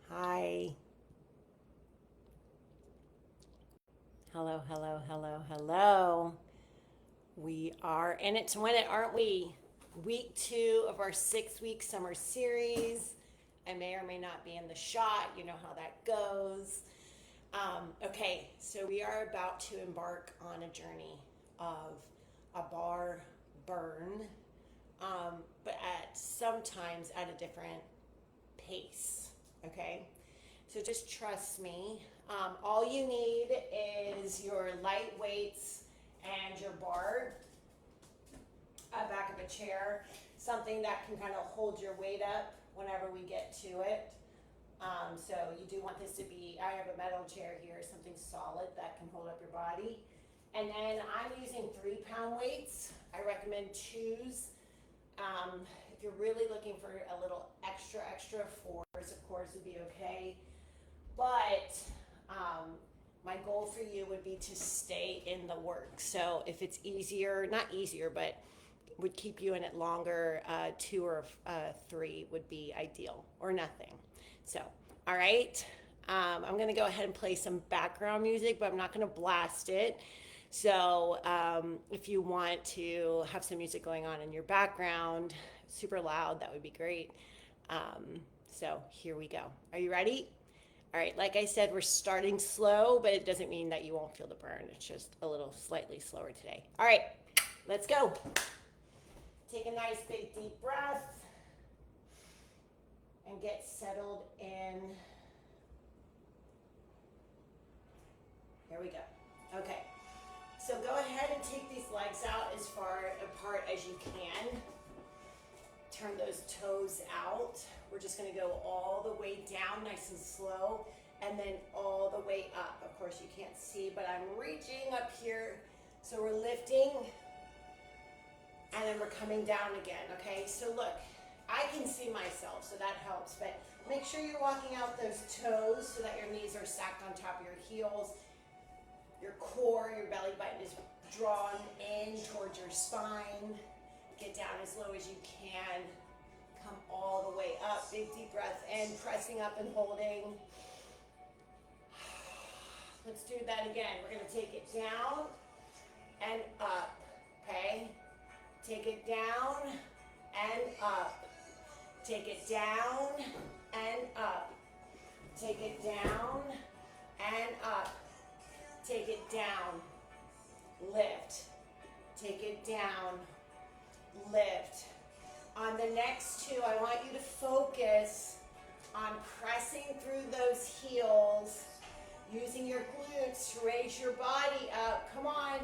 Hi. Hello, hello, hello, hello. We are in it to win it, aren't we? Week 2 of our 6-week summer series. I may or may not be in the shot. You know how that goes. Okay, so we are about to embark on a journey of a bar burn, but at sometimes at a different pace. Okay, so just trust me. All you need is your light weights and your bar, back of a chair, something that can kind of hold your weight up whenever we get to it. So you do want this to be, I have a metal chair here, something solid that can hold up your body. And then I'm using 3-pound weights. I recommend 2s. If you're really looking for a little extra, 4s, of course, would be okay. But my goal for you would be to stay in the work. So if it's easier, not easier, but would keep you in it longer, 2 or 3 would be ideal, or nothing. So, all right. I'm going to go ahead and play some background music, but I'm not going to blast it. So, if you want to have some music going on in your background, super loud, that would be great. So, here we go. Are you ready? All right, like I said, we're starting slow, but it doesn't mean that you won't feel the burn. It's just a little slightly slower today. All right, let's go. Take a nice big deep breath and get settled in. Here we go. Okay, so go ahead and take these legs out as far apart as you can. Turn those toes out. We're just going to go all the way down nice and slow and then all the way up. Of course you can't see, but I'm reaching up here. So we're lifting and then we're coming down again, okay? So look, I can see myself, so that helps, but make sure you're walking out those toes so that your knees are stacked on top of your heels. Your core, your belly button is drawn in towards your spine. Get down as low as you can. Come all the way up. Big deep breath in, pressing up and holding. Let's do that again. We're going to take it down and up. Okay? Take it down and up. Take it down and up. Take it down and up. Take it down. Lift. Take it down. Lift. On the next 2, I want you to focus on pressing through those heels, using your glutes to raise your body up. Come on,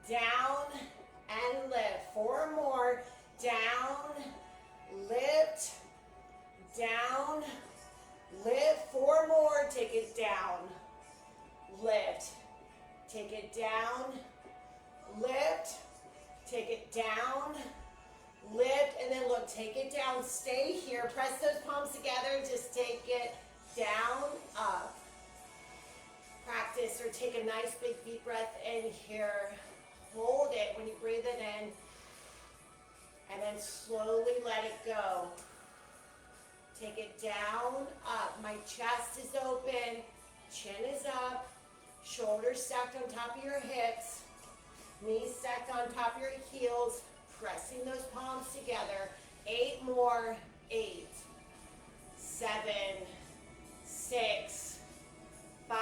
down and lift. 4 more. Down, lift, down, lift. 4 more. Take it down, lift. Take it down, lift. Take it down, lift, and then look, take it down, stay here, press those palms together, just take it down, up. Practice, or take a nice big deep breath in here, hold it when you breathe it in, and then slowly let it go. Take it down, up. My chest is open, chin is up, shoulders stacked on top of your hips, knees stacked on top of your heels, pressing those palms together. 8 more. 8, 7, 6, 5,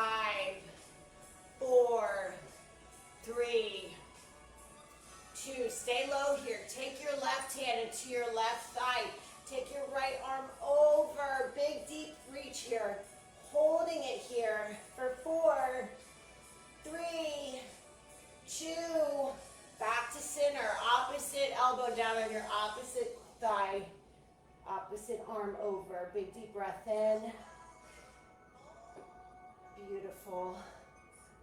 4, 3, 2. Stay low here. Take your left hand into your left thigh. Take your right arm over. Big deep reach here. Holding it here for 4, 3, 2, back to center, opposite elbow down on your opposite thigh, opposite arm over. Big deep breath in. Beautiful.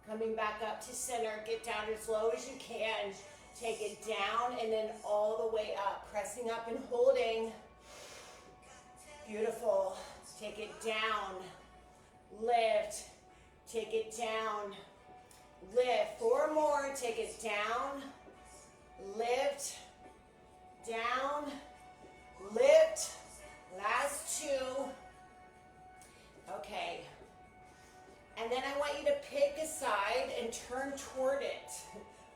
Coming back up to center, get down as low as you can. Take it down and then all the way up, pressing up and holding. Beautiful. Take it down, lift, take it down, lift. 4 more. Take it down, lift, down, lift. Last 2. pick a side and turn toward it.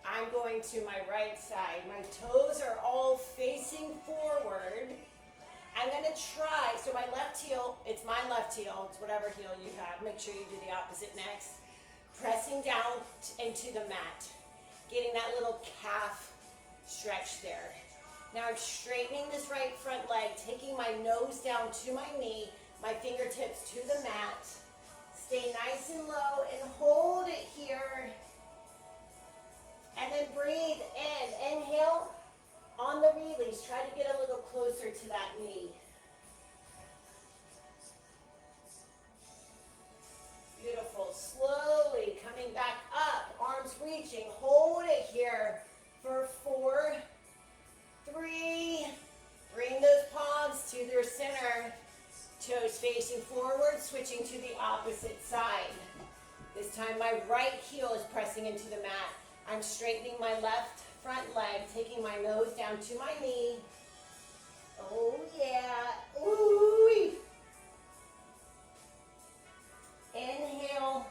I'm going to my right side. My toes are all facing forward. I'm going to try, so my left heel, it's my left heel, it's whatever heel you have. Make sure you do the opposite next. Pressing down into the mat. Getting that little calf stretch there. Now I'm straightening this right front leg, taking my nose down to my knee, my fingertips to the mat. Stay nice and low and hold it here. And then breathe in. Inhale. On the release, try to get a little closer to that knee. Beautiful. Slowly coming back up. Arms reaching. Hold it here for 4, 3. Bring those palms to their center. Toes facing forward, switching to the opposite side. This time my right heel is pressing into the mat. I'm straightening my left front leg, taking my nose down to my knee. Oh yeah. Ooh. Inhale.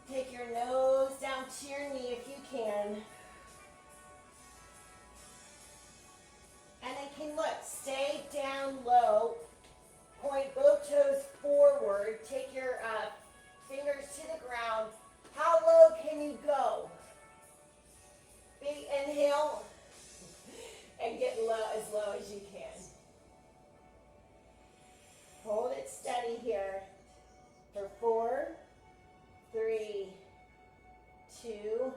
Take your nose down to your knee if you can. And then can look, stay down low. Point both toes forward. Take your fingers to the ground. How low can you go? Big inhale and get low as you can. Hold it steady here for 4, 3, 2,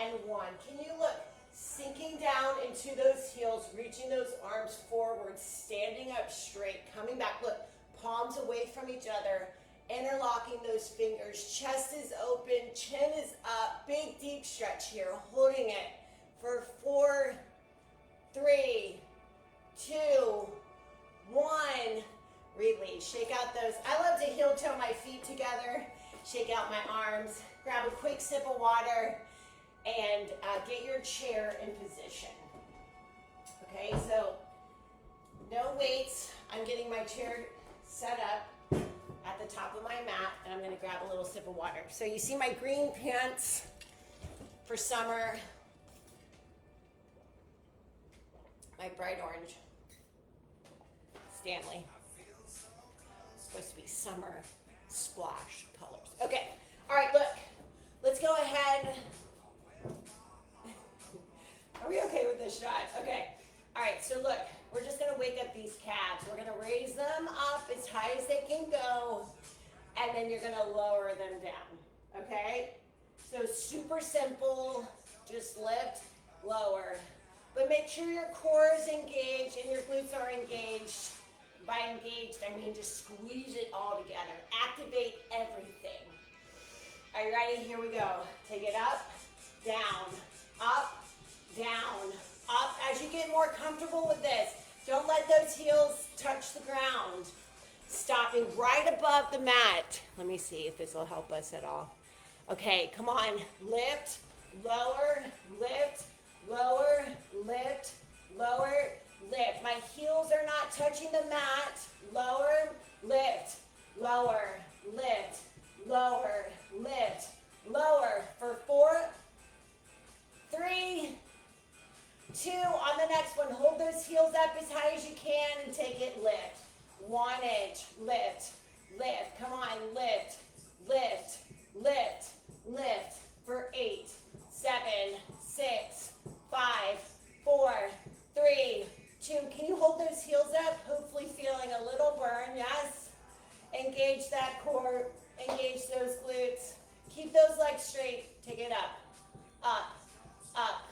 and 1. Can you look? Sinking down into those heels, reaching those arms forward, standing up straight, coming back. Look, palms away from each other. Interlocking those fingers, chest is open, chin is up, big deep stretch here, holding it for 4, 3, 2, 1. Release, shake out those. I love to heel toe my feet together, shake out my arms, grab a quick sip of water, and get your chair in position. Okay, so no weights. I'm getting my chair set up at the top of my mat, and I'm gonna grab a little sip of water. So you see my green pants for summer, my bright orange Stanley. It's supposed to be summer splash colors. Okay, all right, look, let's go ahead. Are we okay with this shot? Okay, all right, so look, we're just gonna wake up these calves. We're gonna raise them up as high as they can go, and then you're gonna lower them down, okay? So super simple, just lift, lower. But make sure your core is engaged and your glutes are engaged. By engaged, I mean just squeeze it all together. Activate everything. Are you ready? Here we go. Take it up, down, up, down, up. As you get more comfortable with this, don't let those heels touch the ground. Stopping right above the mat. Let me see if this will help us at all. Okay, come on. Lift, lower, lift, lower, lift, lower, lift. My heels are not touching the mat. Lower, lift, lower, lift, lower, lift, lower. For 4, 3, 2. On the next one, hold those heels up as high as you can and take it lift. 1 inch, lift, lift. Come on, lift, lift, lift, lift. For 8, 7, 6, 5, 4, 3, 2. Can you hold those heels up? Hopefully feeling a little burn, yes. Engage that core, engage those glutes. Keep those legs straight, take it up, up, up,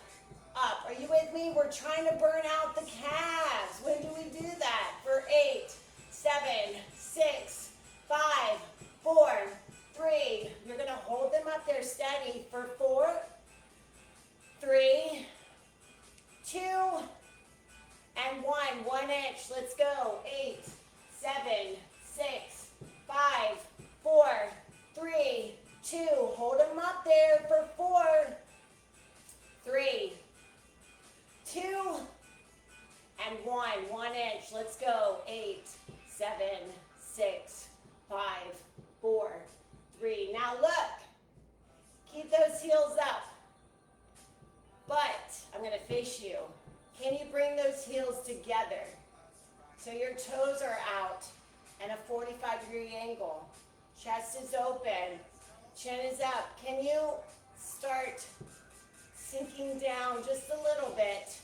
up. Are you with me? We're trying to burn out the calves. When do we do that? For 8, 7, 6, 5, 4, 3. You're gonna hold them up there steady for 4, 3, 2, and 1. 1 inch. Let's go. 8, 7, 6, 5, 4, 3, 2. Hold them up there for 4, 3, 2, and 1. 1 inch. Let's go. 8, 7, 6, 5, 4, 3. Now look. heels up. But I'm going to face you. Can you bring those heels together? So your toes are out and a 45-degree angle. Chest is open. Chin is up. Can you start sinking down just a little bit?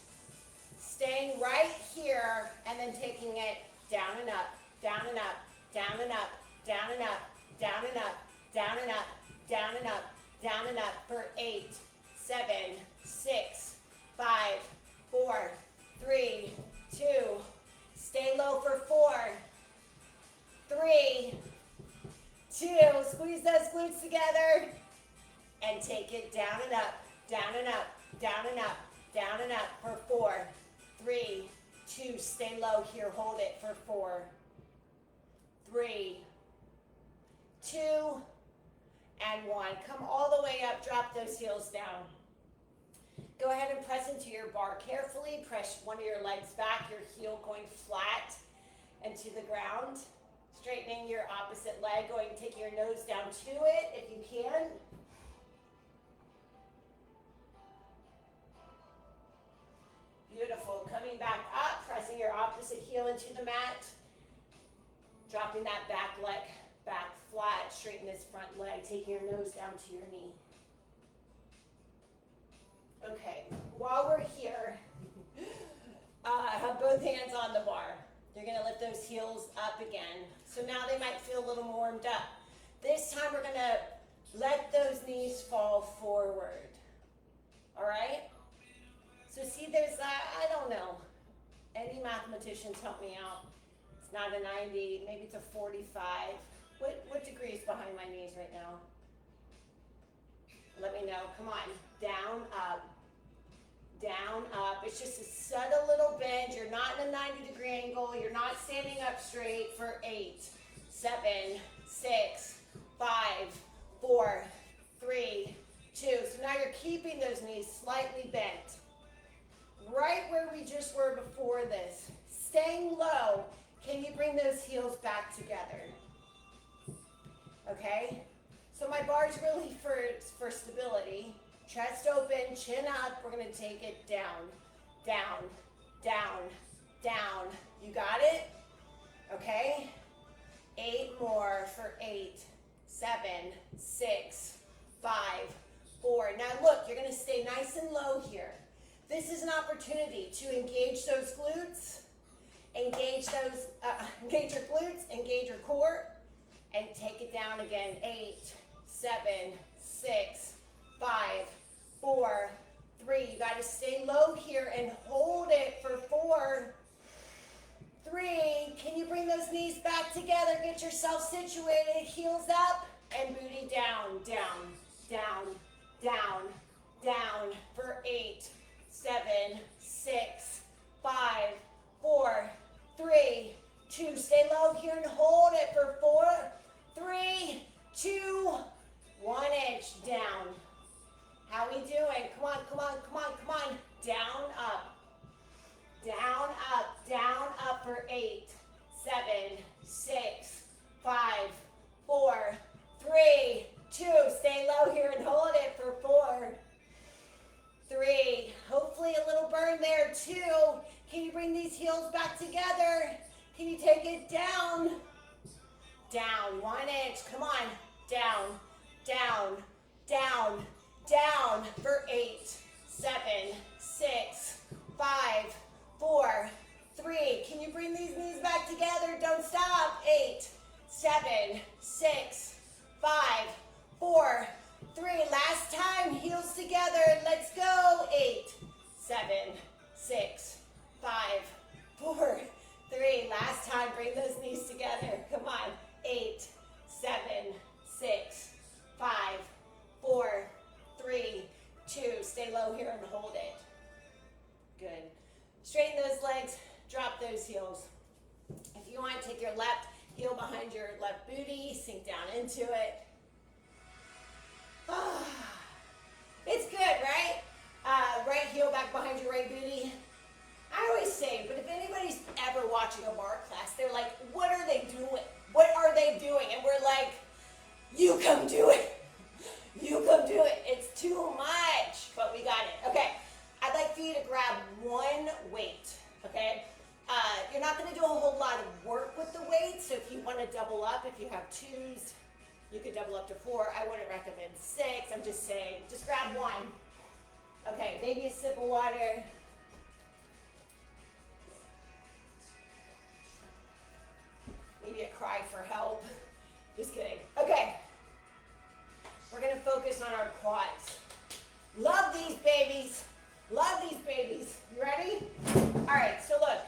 Staying right here and then taking it down and up, down and up, down and up, down and up, down and up, down and up, down and up, down and up for 8, 7, 6, 5, 4, 3, 2. Stay low for 4, 3, 2. Squeeze those glutes together and take it down and up, down and up, down and up, down and up for 4, 3, 2. Stay low here. Hold it for 4, 3, 2, and 1. Come all the way up. Drop those heels down. Go ahead and press into your bar carefully. Press one of your legs back, your heel going flat into the ground. Straightening your opposite leg, going to take your nose down to it if you can. Beautiful. Coming back up, pressing your opposite heel into the mat. Dropping that back leg back flat. Straighten this front leg. Taking your nose down to your knee. Okay, while we're here, have both hands on the bar. You're going to lift those heels up again. So now they might feel a little warmed up. This time we're going to let those knees fall forward. All right? So see, there's I don't know. Any mathematicians help me out. It's not a 90, maybe it's a 45. What degree is behind my knees right now? Let me know. Come on. Down, up. Down, up. It's just a subtle little bend. You're not in a 90-degree angle. You're not standing up straight for 8, 7, 6, 5, 4, 3, 2. So now you're keeping those knees slightly bent. Right where we just were before this. Staying low. Can you bring those heels back together? Okay? So my bar is really for stability. Chest open, chin up. We're going to take it down, down, down, down. You got it? Okay? 8 more for 8, 7, 6, 5, 4. Now look, you're going to stay nice and low here. This is an opportunity to engage those glutes, engage your glutes, engage your core, and take it down again. 8, 7, 6, 5, 4, 3. You got to stay low here and hold it for 4, 3. Can you bring those knees back together? Get yourself situated. Heels up and booty down, down, down, down, down for 8, 7, 6, 5, 4, 3, 2. Stay low here and hold it for 4, 3, 2, 1 inch down. How we doing? Come on, come on, come on, come on. Down, up. Down, up, down, up for 8, 7, 6, 5, 4, 3, 2. Stay low here and hold it for 4, 3. Hopefully a little burn there, 2. Can you bring these heels back together? Can you take it down? Down, 1 inch. Come on. Down, down, down, down for 8, 7, 6, 5, 4, 3. Can you bring these knees back together? Don't stop. 8, 7, 6, 5, 4, 3. Last time, heels together. Let's go. 8, 7, 6, 5, 4, 3. Last time, bring those knees together. Come on. 8, 7, 6, 5, 4, 3, 2. Stay low here and hold it. Good. Straighten those legs. Drop those heels. If you want, take your left heel behind your left booty. Sink down into it. It's good, right? Right heel back behind your right booty. I always say, but if anybody's ever watching a bar class, they're like, what are they doing? What are they doing? And we're like, you come do it. You come do it. It's 2 want to double up. If you have 2s, you could double up to 4. I wouldn't recommend 6. I'm just saying, just grab 1. Okay, maybe a sip of water. Maybe a cry for help. Just kidding. Okay. We're going to focus on our quads. Love these babies. Love these babies. You ready? All right, so look.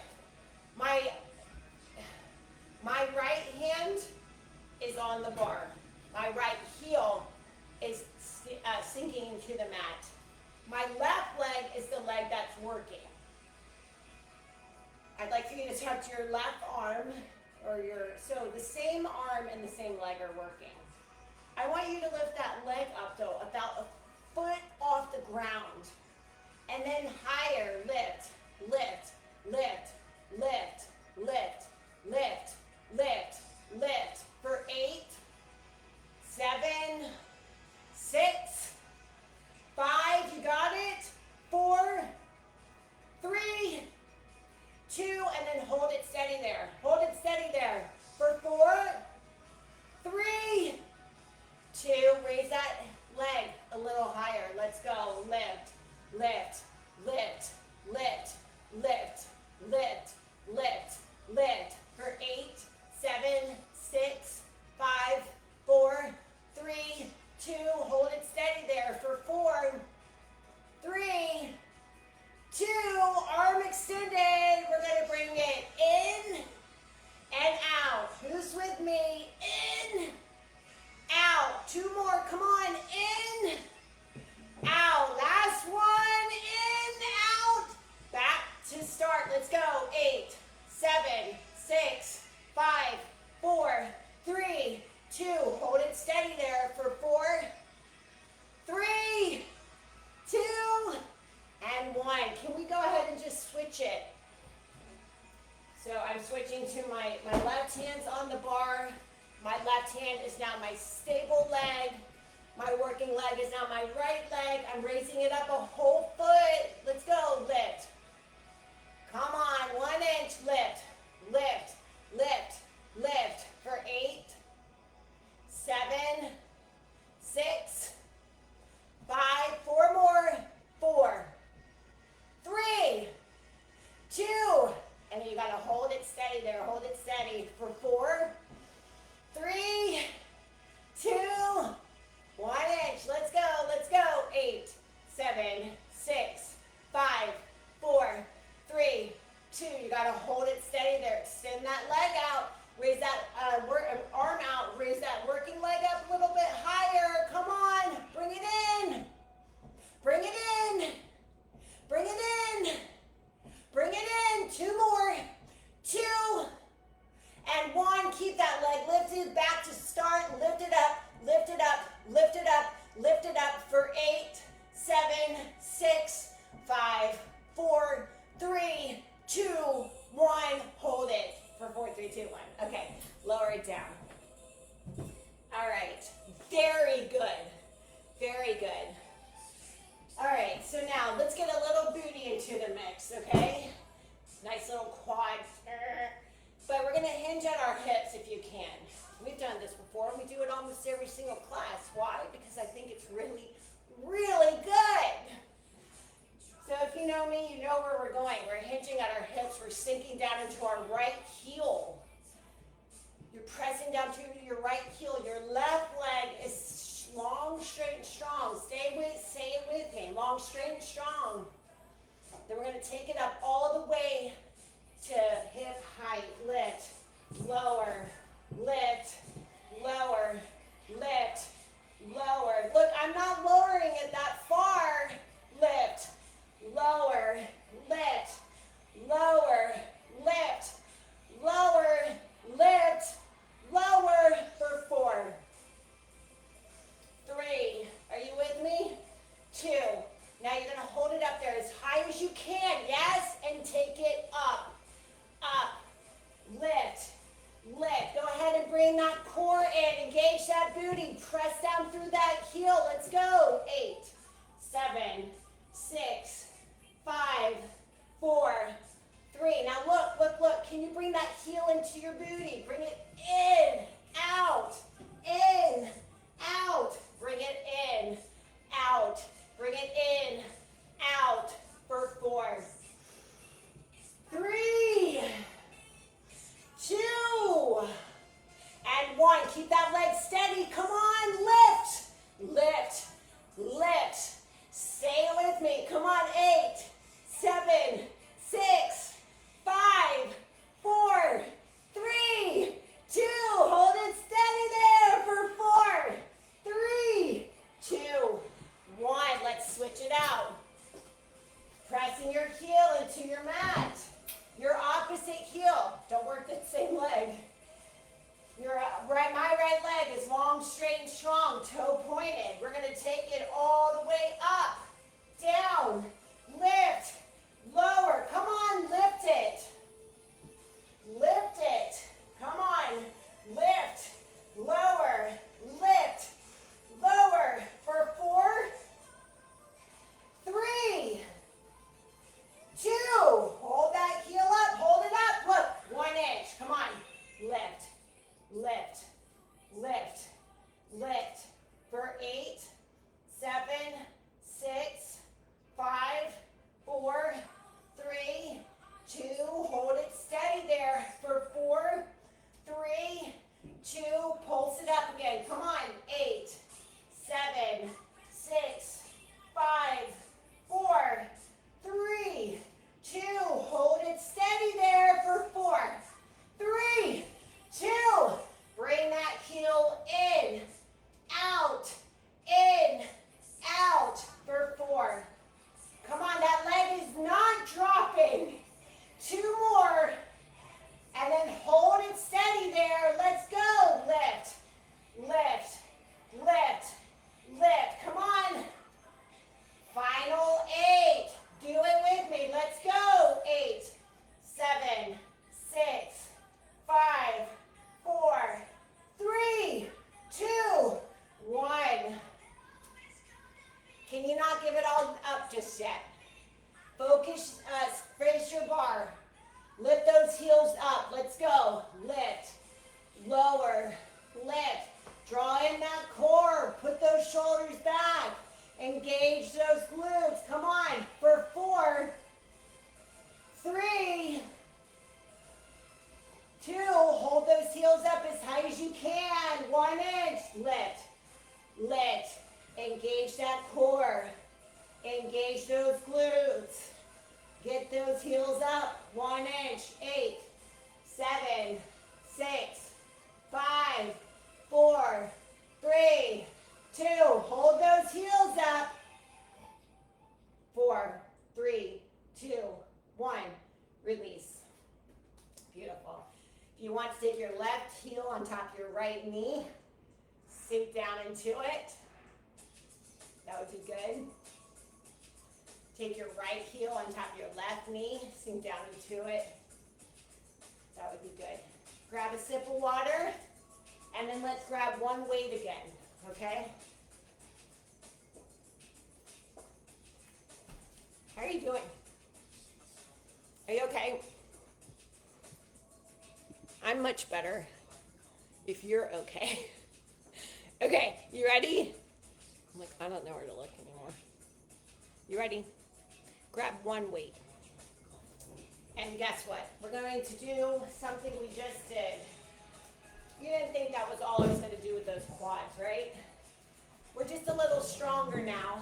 My right hand is on the bar. My right heel is sinking into the mat. My left leg is the leg that's working. I'd like for you to touch your left arm, so the same arm and the same leg are working. I want you to lift that leg up though, about a foot off the ground. And then higher, lift, lift, lift, lift, lift, lift, lift, lift. For 8, 7, 6, 5, you got it? 4, 3, 2, and then hold it steady there. Hold it steady there. For 4, 3, 2, raise that leg a little higher. Let's go. Lift, lift, lift, lift, lift, lift, lift, lift. For 8, 7, 6, 5, 4, 3, 2, hold it steady there. For 4, 3, 2, arm extended. We're going to bring it in and out. Who's with me? In, out. 2 more. Come on. In, out. Last one. In, out. Back to start. Let's go. 8, 7, 6, 5, 4, 3, 2. Hold it steady there. For 4, 3, 2, and 1. Can we go ahead and just switch it? So I'm switching to my left hand's on the bar. My left hand is now my stable leg. My working leg is now my right leg. I'm raising it up a whole foot. Let's go. Lift. Come on. 1 inch. Lift. Lift. Lift. Lift. For 8, 7, 6, 5. 4 more. 4, 3, 2. And then you got to hold it steady there. Hold it steady. For 4, 3, 2, 1 inch. Let's go. Let's go. 8, 7, 6, 5, 4, 3, 2. You got to hold it steady there. Extend that leg out. Raise that arm out. Raise that working leg up a little bit higher. Come on. Bring it in. Bring it in. Bring it in. Bring it in. 2 more. 2 and 1. Keep that leg lifted. Back to start. Lift it up. Lift it up. Lift it up. Lift it up. For 8, 7, 6, 5, 4, 3, 2, 1. Hold it. For 4, 3, 2, 1. Okay. Lower it down. All right. Very good. Very good. All right, so now let's get a little booty into the mix, okay? Nice little quads. But we're going to hinge at our hips if you can. We've done this before. We do it almost every single class. Why? Because I think it's really, really good. So if you know me, you know where we're going. We're hinging at our hips. We're sinking down into our right heel. You're pressing down to your right heel. Your left leg is long, straight, and strong. Say it with me. Long, straight, and strong. Then we're going to take it up all the way to hip height. Lift, lower, lift, lower, lift, lower. Look, I'm not lowering it that far. Lift, lower, lift, lower, lift, lower, lift, lower. For 4, 3, are you with me? 2. Now you're going to hold it up there as high as you can, yes? And take it up, up, lift, lift. Go ahead and bring that core in. Engage that booty. Press down through that heel. Let's go. 8, 7, 6, 5, 4, 3. Now look, look, look. Can you bring that heel into your booty? Bring it in. keep that leg steady. Come on, lift, lift, lift. Stay with me. Come on, 8, 7, 6, 5, 4, 3, 2. Hold it steady there for 4, 3, 2, 1. Let's switch it out. Pressing your heel into your mat. Your opposite heel. Don't work the same leg. My right leg is long, straight, and strong, toe pointed. We're going to take it all the way up, down, lift, lower. Come on, lift it. Lift it. Come on, lift, lower, lift, lower. For 4, 3, 2. Hold that heel up. Hold it up. Look, 1 inch. Come on, lift. Lift, lift, lift. For 8, 7, 6, 5, 4, 3, 2. Hold it steady there. For 4, 3, 2. Pulse it up again. Come on. 8, 7, 6, 5, 4, 3, 2. Hold it steady there for 4, 3, 2. Bring that heel in, out, for 4. Come on, that leg is not dropping. 2 more. And then hold it steady there. Let's go. Lift, lift, lift, lift. Come on. Final 8. Do it with me. Let's go. 8, 7, 6, 5, 4, 3, 2, 1. Can you not give it all up just yet? Focus, face your bar. Lift those heels up. Let's go. Lift, lower, lift. Draw in that core. Put those shoulders back. Engage those glutes. Come on. For 4, 3, 2. Hold those heels up as high as you can. 1 inch. Lift, lift. Engage that core. Engage those glutes. Get those heels up. 1 inch. 8, 7, 6, 5, 4, 3, 2. Hold those heels up. 4, 3, 2, 1. Release. Beautiful. If you want to take your left heel on top of your right knee, sink down into it. That would be good. Take your right heel on top of your left knee, sink down into it. That would be good. Grab a sip of water, and then let's grab one weight again, okay? How are you doing? Are you okay? I'm much better if you're okay. Okay, you ready? I'm like, I don't know where to look anymore. You ready? Grab one weight. And guess what? We're going to do something we just did. You didn't think that was all I was going to do with those quads, right? We're just a little stronger now.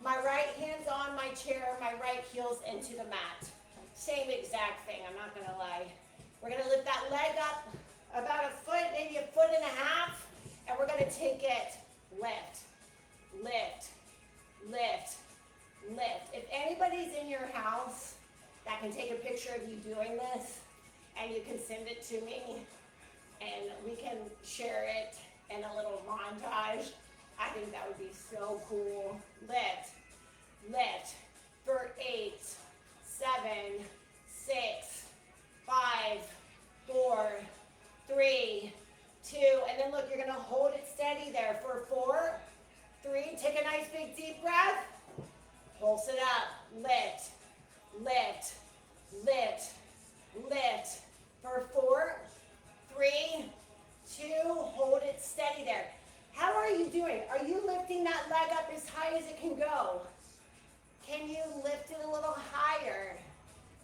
My right hand's on my chair, my right heel's into the mat. Same exact thing, I'm not going to lie. We're going to lift that leg up about a foot, maybe a foot and a half, and we're going to take it. Lift, lift, lift, lift. If anybody's in your house that can take a picture of you doing this, and you can send it to me, and we can share it in a little montage, I think that would be so cool. Lift, lift, for 8, 7, 6, 5, 4, 3, 2, and then look, you're gonna hold it steady there for 4, 3, take a nice big deep breath, pulse it up, lift, lift, lift, lift, for 4, 3, 2, hold it steady there. How are you doing? Are you lifting that leg up as high as it can go? Can you lift it a little higher?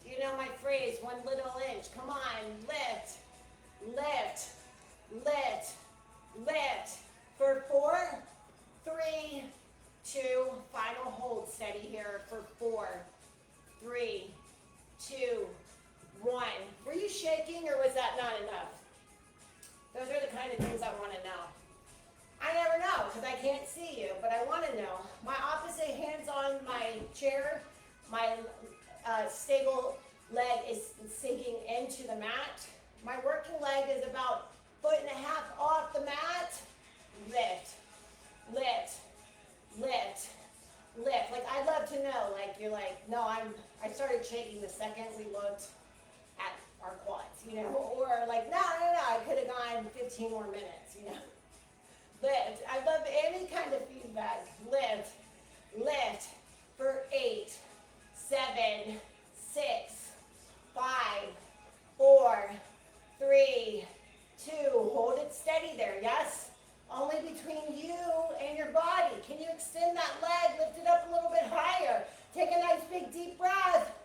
Do you know my phrase, one little inch? Come on, lift, lift, lift, kind of things I want to know. I never know because I can't see you, but I want to know. My opposite hand's on my chair. My stable leg is sinking into the mat. My working leg is about 1.5 feet off the mat. Lift, lift, lift, lift. Like, I'd love to know, like, you're like, no, I started shaking the second we looked at our quads, you know, or like, no, I could have gone 15 more minutes, you know. Lift. I love any kind of feedback. Lift, lift for 8, 7, 6, 5, 4, 3, 2. Hold it steady there, yes? Only between you and your body. Can you extend that leg? Lift it up a little bit higher. Take a nice big deep breath.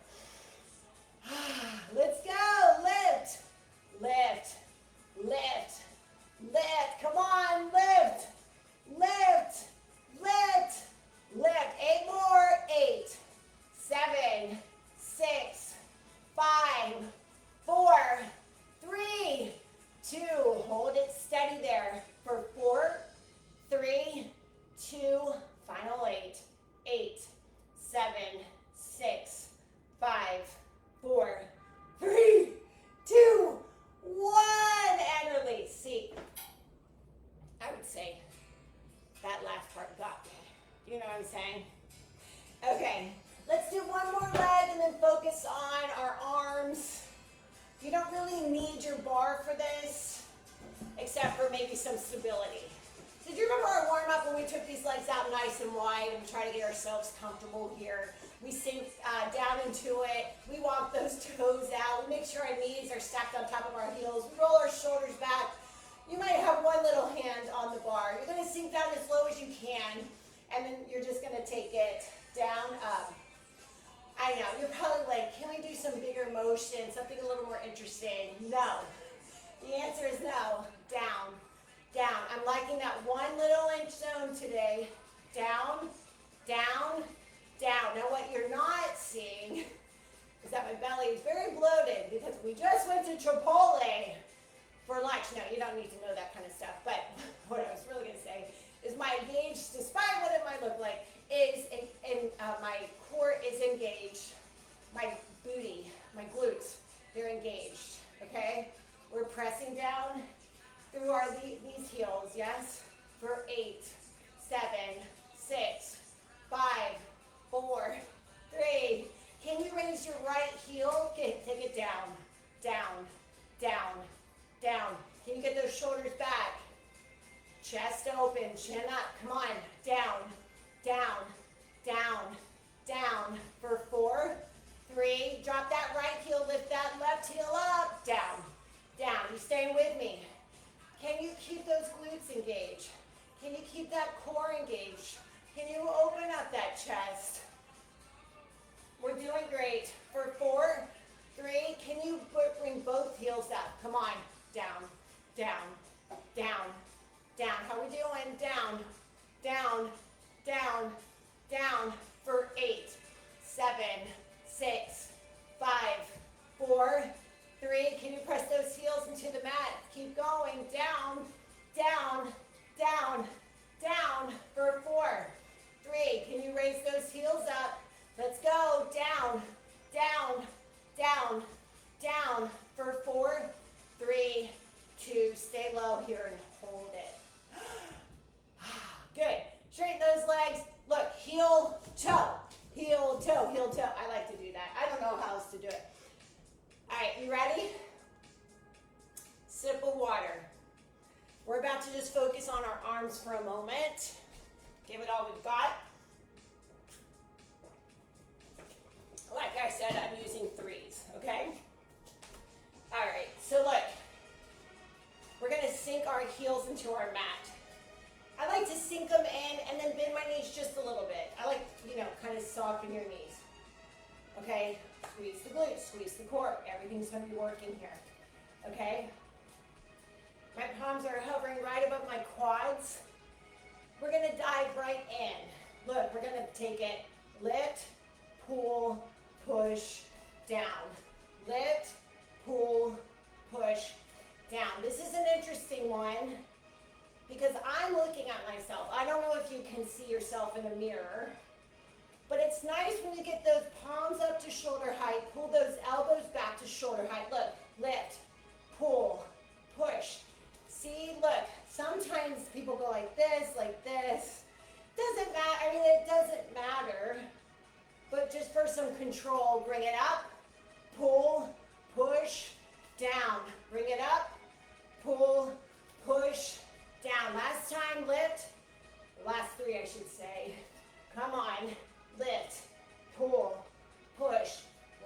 Let's go. Lift, lift, lift, lift. Come on, lift, lift, lift, lift. 8 more. 8, 7, 6, 5, 4, 3, 2. Hold it steady there for 4, 3, 2. Final 8. 8, 7, 6, 5, 4, 3, 2, 1. And release. See, I would say that last part got me. You know what I'm saying? Okay, let's do one more leg and then focus on our arms. You don't really need your bar for this, except for maybe some stability. Did you remember our warm-up when we took these legs out nice and wide and we try to get ourselves comfortable here? We sink down into it. We walk those toes out. We make sure our knees are stacked on top of our heels. We roll our shoulders back. You might have one little hand on the bar. You're going to sink down as low as you can, and then you're just going to take it down, up. I know, you're probably like, can we do some bigger motion, something a little more interesting? No. The answer is no. Down, down. I'm liking that 1 little inch zone today. Down, down, down. Now what you're not seeing is that my belly is very bloated because we just went to Chipotle for lunch. No, you don't need to know that kind of stuff, but what I was really going to say is my engaged, despite what it might look like, is my core is engaged. My booty, my glutes, they're engaged, okay? We're pressing down through these heels, yes? For 8, 7, 6, 5, 4, 3. Can you raise your right heel? Okay, take it down, down, down, down. Can you get those shoulders back? Chest open, chin up. Come on, down, down, down, down. For 4, 3. Drop that right heel, lift that left heel up. Down, down. You staying with me? Can you keep those glutes engaged? Can you keep that core engaged? Can you open up that chest? We're doing great. For 4, 3. Can you bring both heels up? Come on, down, down, down, down. How are we doing? Down, down, down, down. For 8, 7, 6, 5, 4, 3. Can you press those heels into the mat? Keep going. Down, down, down, down. For 4, 3. Can you raise those heels up? Let's go. Down, down, down, down. For 4, 3, 2. Stay low here and hold it. Good. Straighten those legs. Look, heel, toe, heel, toe, heel, toe. I like to do that. I don't know how else to do it. All right, you ready? Sip of water. We're about to just focus on our arms for a moment. Give it all we've got. Like I said, I'm using 3s, okay? All right, so look. We're gonna sink our heels into our mat. I like to sink them in and then bend my knees just a little bit. I like, kind of soften your knees. Okay? Squeeze the glutes, squeeze the core. Everything's gonna be working here. Okay? My palms are hovering right above my quads. We're gonna dive right in. Look, we're gonna take it, lift, pull, push, down. Lift, pull, push, down. This is an interesting one. one, because I'm looking at myself. I don't know if you can see yourself in the mirror, but it's nice when you get those palms up to shoulder height, pull those elbows back to shoulder height. Look, lift, pull, push. See, look, sometimes people go like this, like this. Doesn't matter, I mean, it doesn't matter, but just for some control, bring it up, pull, push, down. Bring it up, pull, push, down. Last time, lift. Last three, I should say. Come on, lift, pull, push.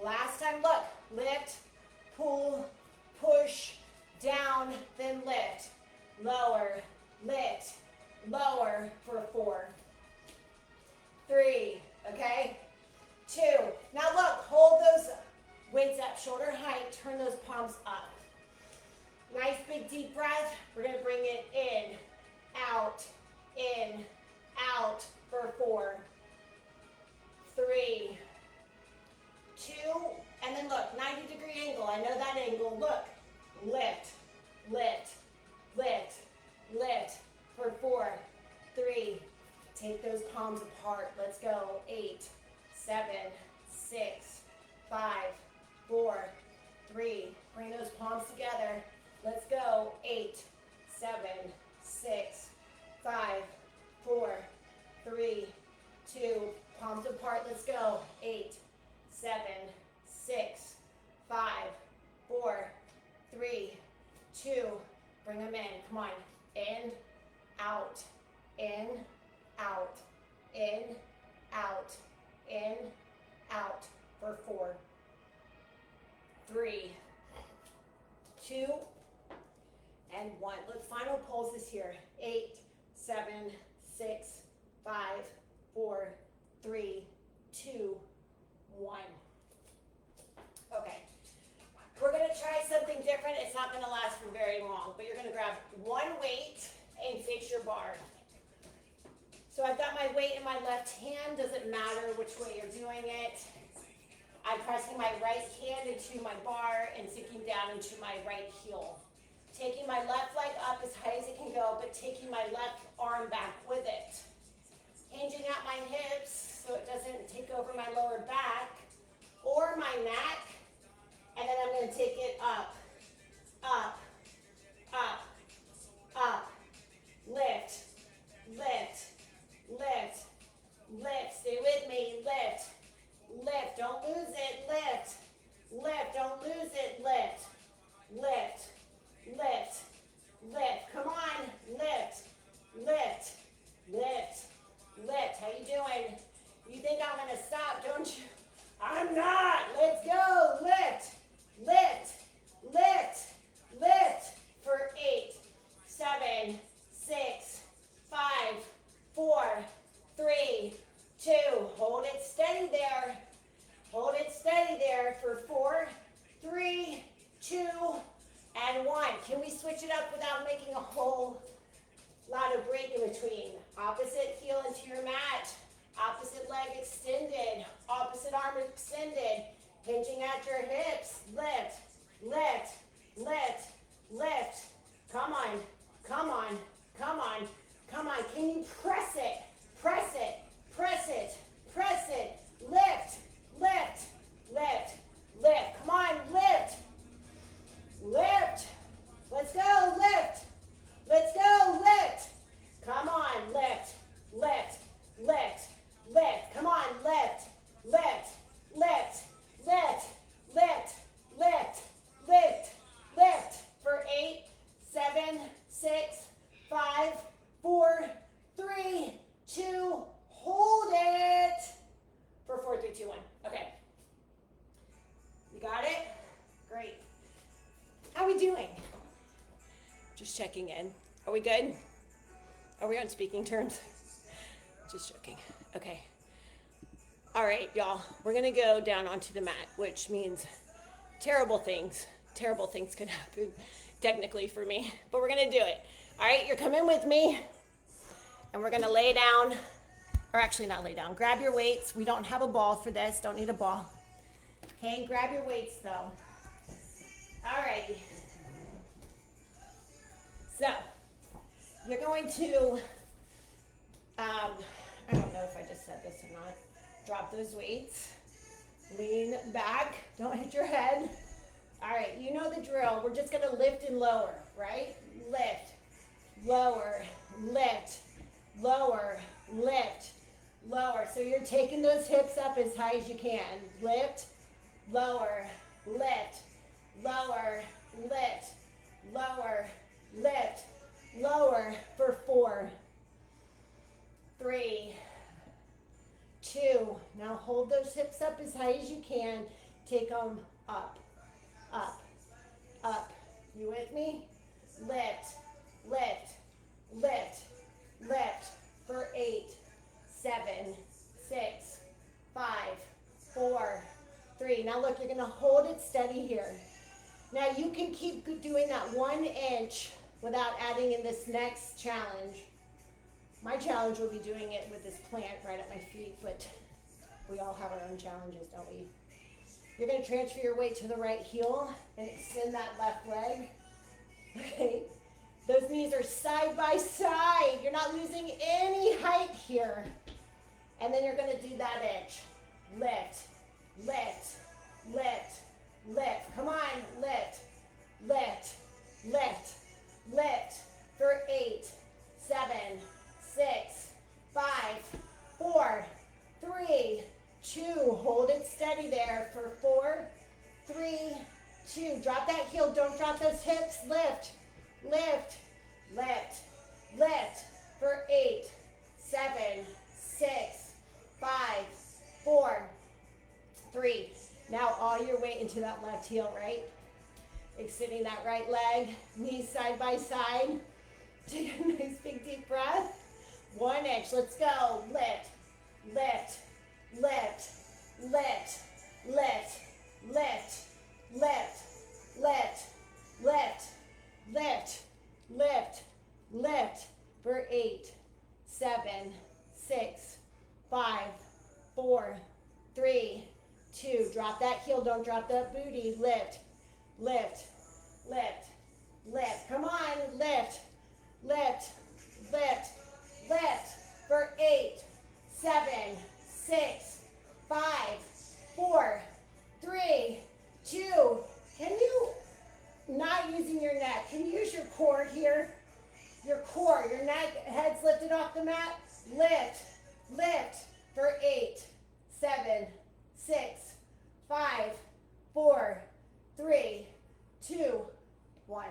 Last time, look, lift, pull, push, down, then lift. Lower, lift, lower for 4, 3, okay? 2. Now look, hold those weights up, shoulder height, turn those palms up. Nice big deep breath. We're gonna bring it in, out for 4, 3, 2, and then look, 90-degree angle. I know that angle. Look, lift, lift, lift, lift for 4, 3. Take those palms apart. Let's go. 8, 7, 6, 5, 4, 3. Bring those palms together. Let's go. 8, 7, 6, 5, 4, 3, 2. Palms apart. Let's go. 8, 7, 6, 5, 4, 3, 2. Bring them in. Come on. In, out, in, out, in, out, in, out for 4, 3, 2, and 1. Look, final pulses here. 8, 7, 6, 5, 4, 3, 2, 1. Okay. We're going to try something different. It's not going to last for very long, but you're going to grab one weight and face your bar. So I've got my weight in my left hand. Doesn't matter which way you're doing it. I'm pressing my right hand into my bar and sinking down into my right heel. Taking my left leg up as high as it can go, but taking my left arm back with it. Hinging at my hips so it doesn't take over my lower back or my neck. And then I'm going to take it up, up, up, up. Lift, lift, lift, lift. Stay with me. Lift, lift. Don't lose it. Lift, lift. Don't lose it. Lift, lift, lift, lift. Come on. Lift, lift, lift, lift. How you doing? You think I'm going to stop, don't you? I'm not. Let's go. Lift, lift, lift, lift for 8, 7, 6, 5, 4, 3, 2. Hold it steady there. Hold it steady there for 4, 3, 2, and 1. Can we switch it up without making a whole lot of break in between? Opposite heel into your mat. Opposite leg extended. Opposite arm extended. Hinging at your hips. Lift, lift, lift, lift. Come on, come on, come on, come on. Can you press it? Press it, press it, press it. Lift, lift, lift, lift. Come on, lift, lift. Let's go, lift. Let's go, lift. Come on, lift, lift, lift, lift. Come on, lift, lift, lift, lift, lift, lift, lift, lift for 8, 7, 6, 5, 4, 3, 2. Hold it for 4, 3, 2, 1. Okay. You got it? Great. How are we doing? Just checking in. Are we good? Are we on speaking terms? Just joking. Okay. All right, y'all. We're going to go down onto the mat, which means terrible things could happen technically for me, but we're going to do it. All right, you're coming with me, and we're going to lay down, or actually not lay down. Grab your weights. We don't have a ball for this. Don't need a ball. Okay, grab your weights, though. All righty. So you're going to, I don't know if I just said this or not, drop those weights, lean back, don't hit your head. All right, you know the drill. We're just gonna lift and lower, right? Lift, lower, lift, lower, lift, lower. So you're taking those hips up as high as you can. Lift, lower, lift, lower, lift, lower, lift, lower for 4, 3, 2. Now hold those hips up as high as you can. Take them up, up, up. You with me? Lift, lift, lift, lift for 8, 7, 6, 5, 4, 3. Now look, you're going to hold it steady here. Now you can keep doing that 1 inch without adding in this next challenge. My challenge will be doing it with this plant right at my feet, but we all have our own challenges, don't we? You're going to transfer your weight to the right heel and extend that left leg. Okay? Those knees are side by side. You're not losing any height here. And then you're going to do that inch. Lift, lift, lift, lift. Come on, lift, lift, lift, lift for 8, 7, 6, 5, 4, 3, 2. Hold it steady there for 4, 3, 2. Drop that heel. Don't drop those hips. Lift, lift, lift, lift for 8, 7, 6, 5, 4, 3. Now all your weight into that left heel, right? Extending that right leg, knees side by side. Take a nice big deep breath. 1 inch. Let's go. Lift, lift, lift, lift, lift, lift, lift, lift, lift, lift, lift, lift for 8, 7, 6, 5, 4, 3, 2. Drop that heel. Don't drop that booty. Lift, lift, lift, lift. Come on. Lift, lift, lift, lift for 8, 7, 6, 5, 4, 3, 2. Can you, not using your neck, can you use your core here? Your core, your neck, head's lifted off the mat. Lift, lift for 8, 7, 6, 5, 4, 3, 2, 1.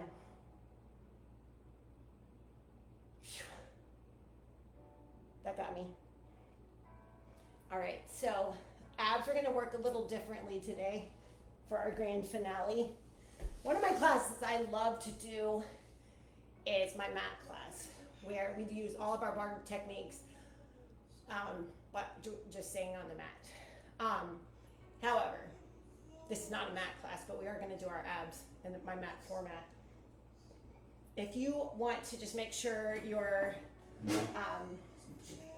That got me. All right, so abs are going to work a little differently today for our grand finale. One of my classes I love to do is my mat class, where we use all of our Barre techniques, but just staying on the mat. However, this is not a mat class, but we are going to do our abs in my mat format. If you want to just make sure your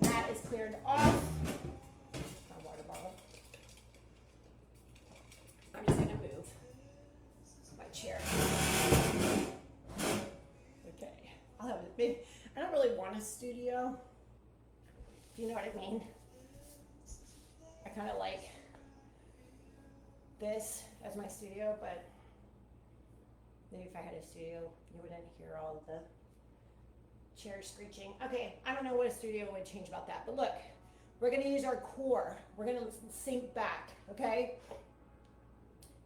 mat is cleared off, my water bottle, I'm just going to move my chair. Okay, I'll have it big. I don't really want a studio, if you know what I mean. I kind of like this as my studio, but maybe if I had a studio, you wouldn't hear all of the chairs screeching. Okay, I don't know what a studio would change about that, but look, we're gonna use our core. We're gonna sink back, okay?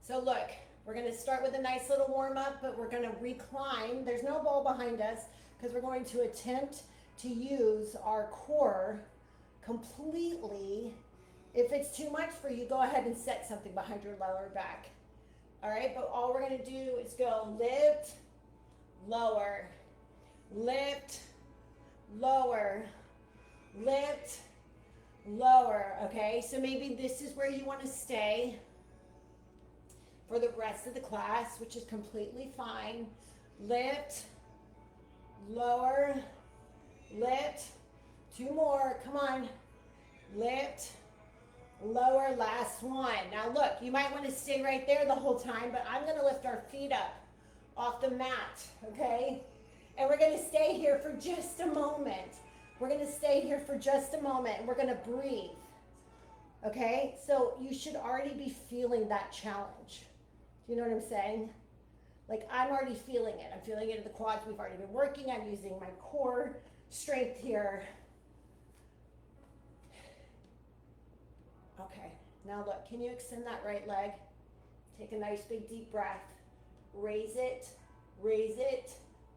So look, we're gonna start with a nice little warm up, but we're gonna recline. There's no ball behind us because we're going to attempt to use our core completely. If it's too much for you, go ahead and set something behind your lower back. All right, but all we're gonna do is go lift, lower, lift, lower, lift, lower, okay? So maybe this is where you wanna stay for the rest of the class, which is completely fine. Lift, lower, lift, 2 more, come on. Lift, lower, last one. Now look, you might want to stay right there the whole time, but I'm going to lift our feet up off the mat, okay? And we're going to stay here for just a moment. We're going to stay here for just a moment and we're going to breathe. Okay? So you should already be feeling that challenge. Do you know what I'm saying? Like I'm already feeling it. I'm feeling it in the quads. We've already been working. I'm using my core strength here. Okay. Now look, can you extend that right leg? Take a nice big deep breath. Raise it, raise it,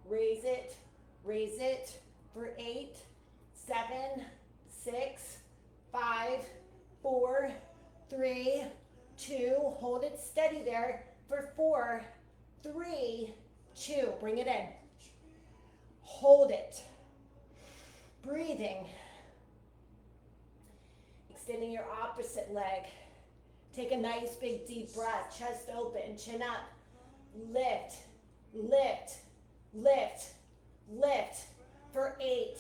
raise it, raise it for 8, 7, 6, 5, 4, 3, 2. Hold it steady there for 4, 3, 2. Bring it in. Hold it. Breathing. Extending your opposite leg. Take a nice big deep breath. Chest open, chin up. Lift, lift, lift, lift for 8,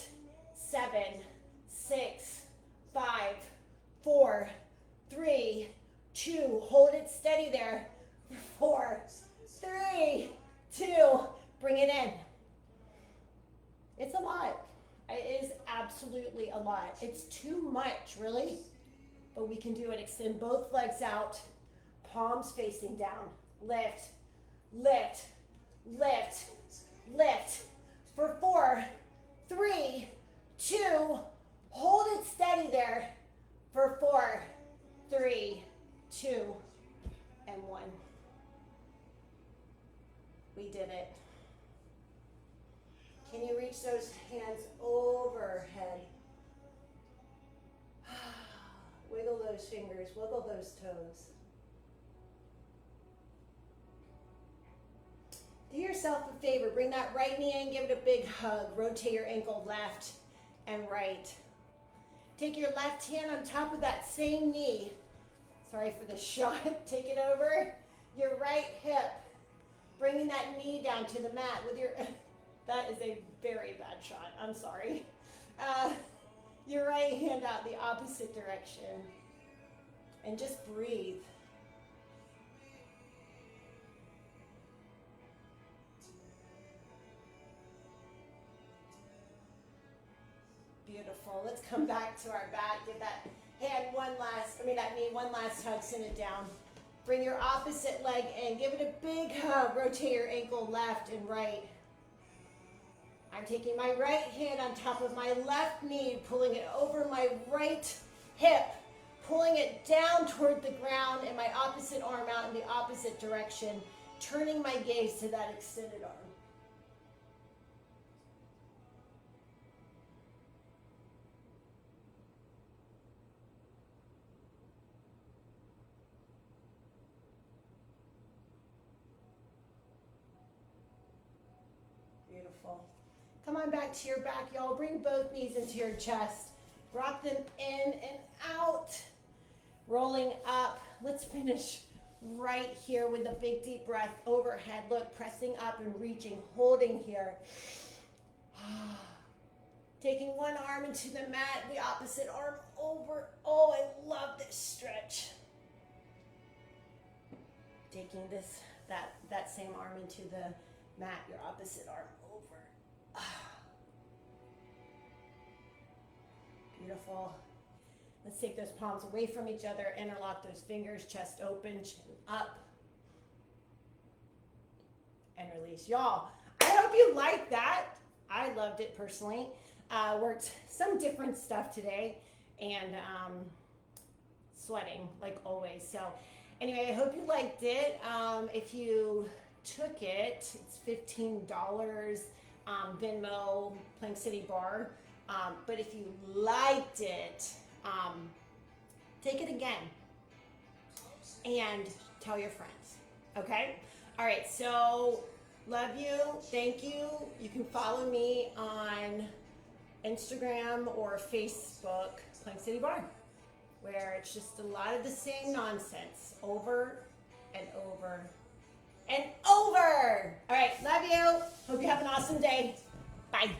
7, 6, 5, 4, 3, 2. Hold it steady there. 4, 3, 2. Bring it in. It's a lot. It is absolutely a lot. It's too much, really. But we can do it. Extend both legs out. Palms facing down. Lift. Lift, lift, lift for 4, 3, 2. Hold it steady there for 4, 3, 2, and 1. We did it. Can you reach those hands overhead? Wiggle those fingers, wiggle those toes. Do yourself a favor, bring that right knee in, give it a big hug. Rotate your ankle left and right. Take your left hand on top of that same knee. Sorry for the shot. Take it over your right hip. Bringing that knee down to the mat with your, that is a very bad shot, I'm sorry. Your right hand out the opposite direction. And just breathe. Beautiful. Let's come back to our back. Give that hand that knee one last hug. Send it down. Bring your opposite leg in. Give it a big hug. Rotate your ankle left and right. I'm taking my right hand on top of my left knee, pulling it over my right hip, pulling it down toward the ground, and my opposite arm out in the opposite direction, turning my gaze to that extended arm. Beautiful. Come on back to your back, y'all. Bring both knees into your chest. Rock them in and out. Rolling up. Let's finish right here with a big deep breath overhead. Look, pressing up and reaching, holding here. Taking one arm into the mat, the opposite arm over. Oh, I love this stretch. Taking that same arm into the mat, your opposite arm over. Beautiful. Let's take those palms away from each other, interlock those fingers, chest open, chin up, and release. Y'all, I hope you liked that. I loved it personally. Worked some different stuff today, and sweating like always. So anyway, I hope you liked it. If you took it, it's $15, Venmo, Plank City Barre. But if you liked it, take it again and tell your friends, okay? All right, so love you, thank you. You can follow me on Instagram or Facebook, Plank City Barre, where it's just a lot of the same nonsense over and over and over. All right, love you. Hope you have an awesome day. Bye.